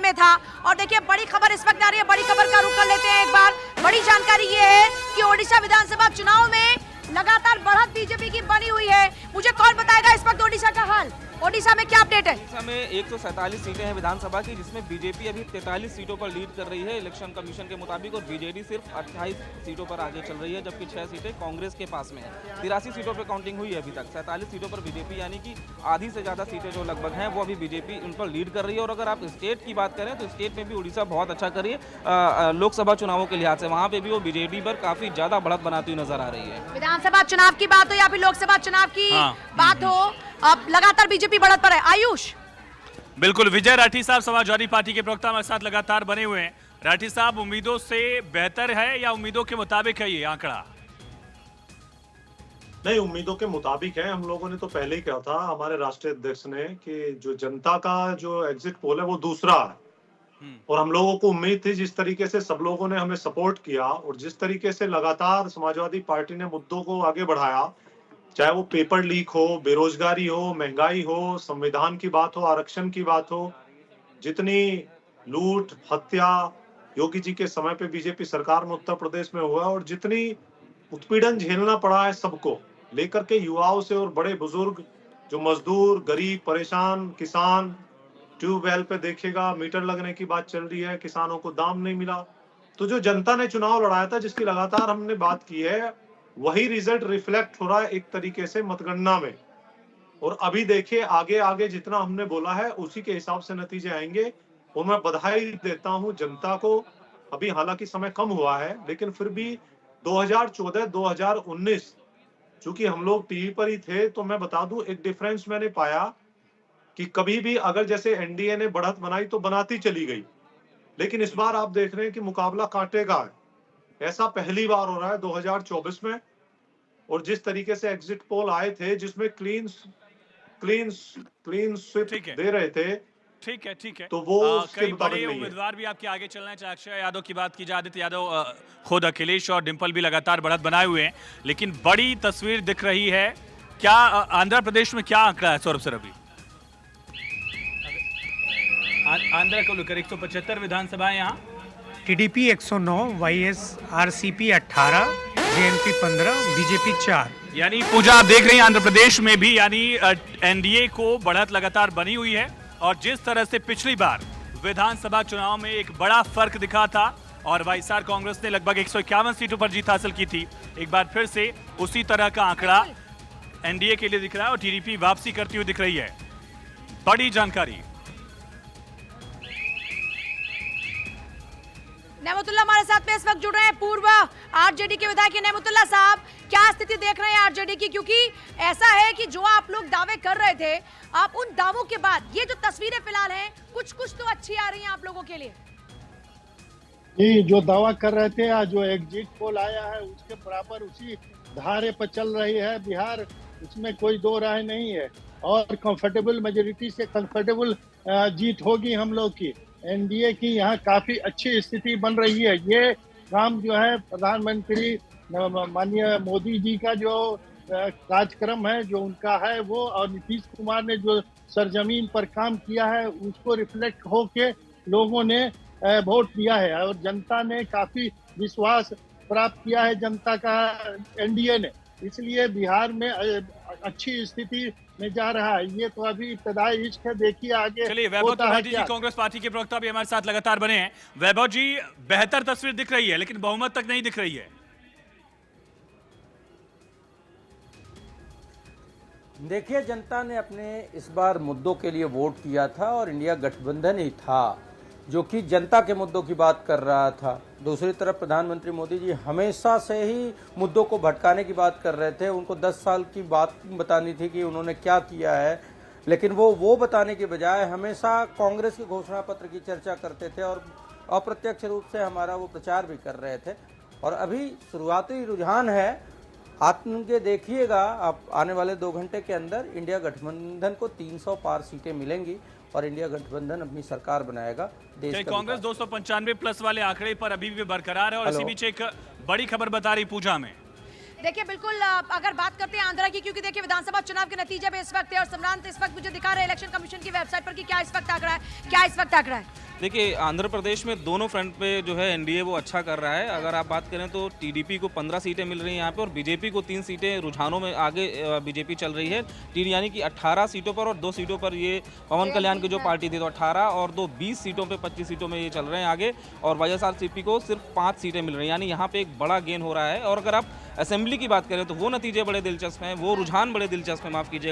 में था। और देखिए बड़ी खबर इस वक्त आ रही है, बड़ी खबर का रुख कर लेते हैं एक बार। बड़ी जानकारी ये है कि ओडिशा विधानसभा चुनाव में लगातार बढ़त बीजेपी की बनी हुई है। मुझे कौन बताएगा इस वक्त ओडिशा का हाल, ओडिशा में क्या अपडेट है? ओडिशा में 147 सीटें हैं विधानसभा की, जिसमें बीजेपी अभी 43 सीटों पर लीड कर रही है इलेक्शन कमीशन के मुताबिक, और बीजेडी सिर्फ 28 सीटों पर आगे चल रही है, जबकि 6 सीटें कांग्रेस के पास में है। 83 सीटों पर काउंटिंग हुई है अभी तक। 47 सीटों पर बीजेपी, यानी कि आधी से ज्यादा सीटें जो लगभग हैं वो अभी बीजेपी उन पर लीड कर रही है। और अगर आप स्टेट की बात करें तो स्टेट में भी उड़ीसा बहुत अच्छा कर रही है लोकसभा चुनावों के लिहाज से। वहाँ पे भी वो बीजेडी पर काफी ज्यादा बढ़त बनाती हुई नजर आ रही है। विधानसभा चुनाव की बात हो या फिर लोकसभा चुनाव की बात हो, अब लगातार बीजेपी बढ़त पर है। आयुष, बिल्कुल, विजय राठी साहब समाजवादी पार्टी के प्रवक्ता हमारे साथ लगातार बने हुए हैं। राठी साहब, उम्मीदों से बेहतर है या उम्मीदों के मुताबिक है ये आंकड़ा? नहीं, उम्मीदों के मुताबिक है। हम लोगों ने तो पहले ही कहा था, हमारे राष्ट्रीय अध्यक्ष ने, कि जो जनता का जो एग्जिट पोल है वो दूसरा है। और हम लोगों को उम्मीद थी, जिस तरीके से सब लोगों ने हमें सपोर्ट किया और जिस तरीके से लगातार समाजवादी पार्टी ने मुद्दों को आगे बढ़ाया, चाहे वो पेपर लीक हो, बेरोजगारी हो, महंगाई हो, संविधान की बात हो, आरक्षण की बात हो, जितनी लूट हत्या योगी जी के समय पे बीजेपी सरकार में उत्तर प्रदेश में हुआ और जितनी उत्पीड़न झेलना पड़ा है सबको लेकर के, युवाओं से और बड़े बुजुर्ग, जो मजदूर, गरीब, परेशान किसान, ट्यूबवेल पे देखिएगा मीटर लगने की बात चल रही है, किसानों को दाम नहीं मिला। तो जो जनता ने चुनाव लड़ाया था, जिसकी लगातार हमने बात की है, वही रिजल्ट रिफ्लेक्ट हो रहा है एक तरीके से मतगणना में। और अभी देखिए आगे आगे जितना हमने बोला है उसी के हिसाब से नतीजे आएंगे। और मैं बधाई देता हूं जनता को। अभी हालांकि समय कम हुआ है, लेकिन फिर भी 2014-2019 चूंकि हम लोग टीवी पर ही थे, तो मैं बता दूं एक डिफरेंस मैंने पाया कि कभी भी अगर जैसे एनडीए ने बढ़त बनाई तो बनाती चली गई, लेकिन इस बार आप देख रहे हैं कि मुकाबला कांटे का है। ऐसा पहली बार हो रहा है 2024 में। और जिस तरीके से एग्जिट पोल आए थे, जिसमें क्लीन स्वीप दे रहे थे, ठीक है, तो वो कई बड़े उम्मीदवार भी आपके आगे चल रहे हैं। चाहे अक्षय यादव की बात की जाए, आदित्य यादव, खुद अखिलेश और डिंपल भी लगातार बढ़त बनाए हुए हैं, लेकिन बड़ी तस्वीर दिख रही है। क्या आंध्र प्रदेश में क्या आंकड़ा है सौरभ सर? अभी आंध्र को लेकर 175 विधानसभाएं यहाँ। TDP 109, YSRCP 18, JNP 15, BJP 4। यानी पूजा आप देख रही हैं आंध्र प्रदेश में भी, यानी एनडीए को बढ़त लगातार बनी हुई है। और जिस तरह से पिछली बार विधानसभा चुनाव में एक बड़ा फर्क दिखा था और वाईएसआर कांग्रेस ने लगभग 151 सीटों पर जीत हासिल की थी, एक बार फिर से उसी तरह का आंकड़ा एनडीए के लिए दिख रहा है और टीडीपी वापसी करती हुई दिख रही है। बड़ी जानकारी। नेमतुल्ला हमारे साथ में इस वक्त जुड़ रहे हैं, पूर्व आरजेडी के विधायक नेमतुल्ला साहब। क्या स्थिति देख रहे हैं आरजेडी की, क्योंकि ऐसा है कि जो आप लोग दावे कर रहे थे, आप उन दावों के बाद ये जो तस्वीरें फिलहाल हैं, कुछ तो अच्छी आ रही हैं आप लोगों के लिए। जी, जो दावा कर रहे थे, आज जो एग्जिट पोल आया है उसके बराबर उसी धारे पर चल रही है बिहार, उसमें कोई दो राय नहीं है। और कंफर्टेबल मेजोरिटी से कंफर्टेबल जीत होगी हम लोग की। एनडीए की यहाँ काफी अच्छी स्थिति बन रही है। ये काम जो है प्रधानमंत्री माननीय मोदी जी का जो कार्यक्रम है, जो उनका है वो, और नीतीश कुमार ने जो सरजमीन पर काम किया है उसको रिफ्लेक्ट होके लोगों ने वोट दिया है। और जनता ने काफी विश्वास प्राप्त किया है जनता का एनडीए ने, इसलिए बिहार में अच्छी स्थिति में जा रहा है। ये तो अभी इब्तदाई इश्क है, देखिए आगे। चलिए, वैभव त्रिपाठी जी कांग्रेस पार्टी के प्रवक्ता भी हमारे साथ लगातार बने हैं। वैभव जी, बेहतर तस्वीर दिख रही है लेकिन बहुमत तक नहीं दिख रही है। देखिए, जनता ने अपने इस बार मुद्दों के लिए वोट किया था और इंडिया गठबंधन ही था जो कि जनता के मुद्दों की बात कर रहा था। दूसरी तरफ प्रधानमंत्री मोदी जी हमेशा से ही मुद्दों को भटकाने की बात कर रहे थे। उनको 10 साल की बात बतानी थी कि उन्होंने क्या किया है, लेकिन वो बताने के बजाय हमेशा कांग्रेस के घोषणा पत्र की चर्चा करते थे और अप्रत्यक्ष रूप से हमारा वो प्रचार भी कर रहे थे। और अभी शुरुआती रुझान है, आगे देखिएगा आप, आने वाले 2 घंटे के अंदर इंडिया गठबंधन को 300 पार सीटें मिलेंगी और इंडिया गठबंधन अपनी सरकार बनाएगा। देश कांग्रेस 295 प्लस वाले आंकड़े पर अभी भी बरकरार है। और इसी बीच एक बड़ी खबर बता रही पूजा में, देखिए बिल्कुल, अगर बात करते हैं आंध्रा की, क्योंकि देखिए विधानसभा चुनाव के नतीजे भी इस वक्त है और सम्रांत इस वक्त मुझे दिखा रहे हैं इलेक्शन कमीशन की वेबसाइट पर कि क्या इस वक्त आंकड़ा है, क्या इस वक्त आंकड़ा है। देखिए, आंध्र प्रदेश में दोनों फ्रंट पे जो है एनडीए वो अच्छा कर रहा है। अगर आप बात करें तो टीडीपी को 15 सीटें मिल रही हैं यहाँ पे और बीजेपी को 3 सीटें, रुझानों में आगे बीजेपी चल रही है। यानी कि 18 सीटों पर और 2 सीटों पर ये पवन कल्याण की जो पार्टी थी तो 18 और 20 सीटों पे 25 सीटों में ये चल रहे हैं आगे, और वाईएसआरसीपी को सिर्फ 5 सीटें मिल रही हैं। यानी यहाँ पे एक बड़ा गेन हो रहा है। और अगर आप असेंबली की बात करें तो वो नतीजे बड़े दिलचस्प हैं, वो रुझान बड़े दिलचस्प हैं, माफ़ कीजिएगा।